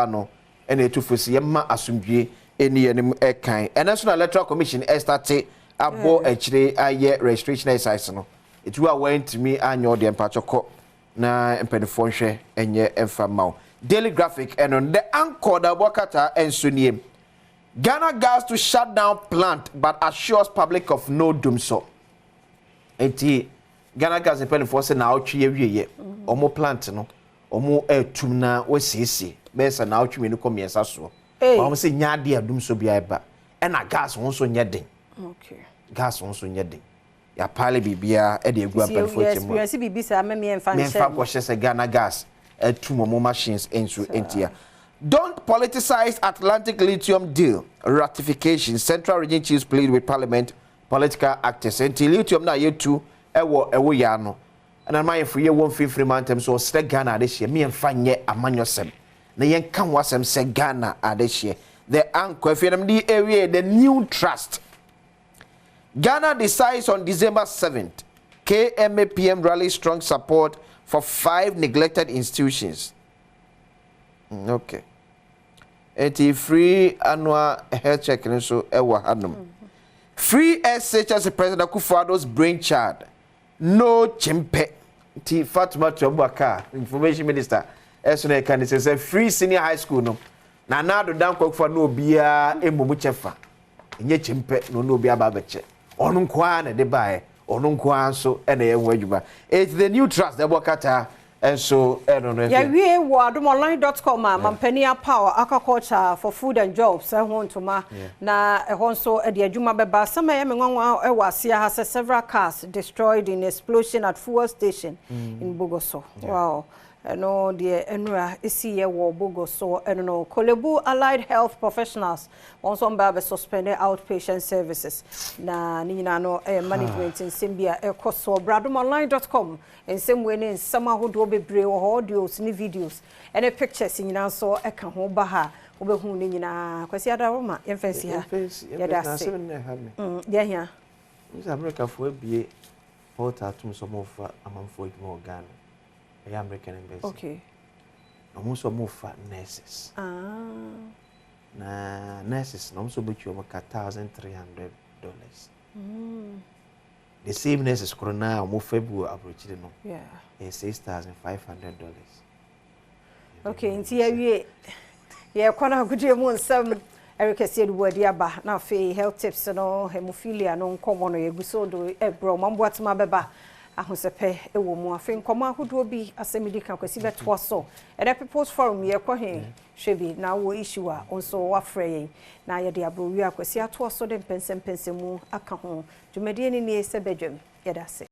no ene etufosi yema asumdwe eni enim ekan National Electoral Commission estate abo echire aye registration exercise no etu a went me anyo de empachoko na empedifo nhwe enye emfama Daily Graphic and on the anchor da Bokata and Suniem Ghana gas to shut down plant but assures public of no doom so enti Ghana gas empedifo se na otwe wieye omo plant no omo etum na wesisi besa na otwe ni komiensa so omo se nyaade adum so bia eba e na gas won so nyeden okay gas won so nyeden ya pale bibia e de egu empedifo chemo experience bibisa me emfa ko se Ghana gas etum machines into entia. Don't politicize Atlantic lithium deal ratification. Central Region chiefs plead with Parliament political actors. Until lithium na yetu ewo ya no. And am I for ye won free mantem so ste Ghana this year. Me and fanye amanyosem. Na yen kan wasem se Ghana this year. The anchor FNMD area the new trust. Ghana decides on December 7th. KMAPM rally strong support for 5 neglected institutions. Okay. Eti free annual health check so ewa hanum. Free SHS President Kufuor's brainchild. No chimpe. Ti Fatima Chobaka, Information Minister. Esune kan say free senior high school no. Na do dan Kufuor no bia emumu chefa. Enye chimpe no bia ba beche. Onu nkwa na de bae. Onunkwa so ene ye wadwuma it's the new trust the Bokata and so I don't know yeah we wo adomonline.com mampania power agriculture for food and jobs ho ntoma na ho so e de adwuma beba sama ye menwanwa e wasia ha several cars destroyed in explosion at fuel station in Bogoso wow no the enura isi ye wo Bogoso no Kolebu allied health professionals also mba suspended outpatient services na nyina no management in Simbia ekoso bradomonline.com in same way in some ahodo bebre wo audios ni videos and pictures nyina so eka ho ba ha obehu ni nyina kwasi adaroma yemfensi ha ya dase ya hia South America for be port atum some of amamfo idmo Ghana American embassy. Okay. No so more fat nurses. Na nurses no so bet you $1,300. The same nurses corona mo February approach no. Yeah. $6,500. Okay, nti awie ye kwana gudie mu nsam Erica said word aba na fe health tips no hemophilia no nkomo no yeguso do ebro mambo atma beba ahosepe ewo mu afen koma ahodo bi asemidika kwasi beto so e the people's forum ye kɔ he hwebi na wo issue a onso wa frɛ na ye de abro wi akwasi ato so de pensem mu aka ho dwumadie ni se bedwam ye da se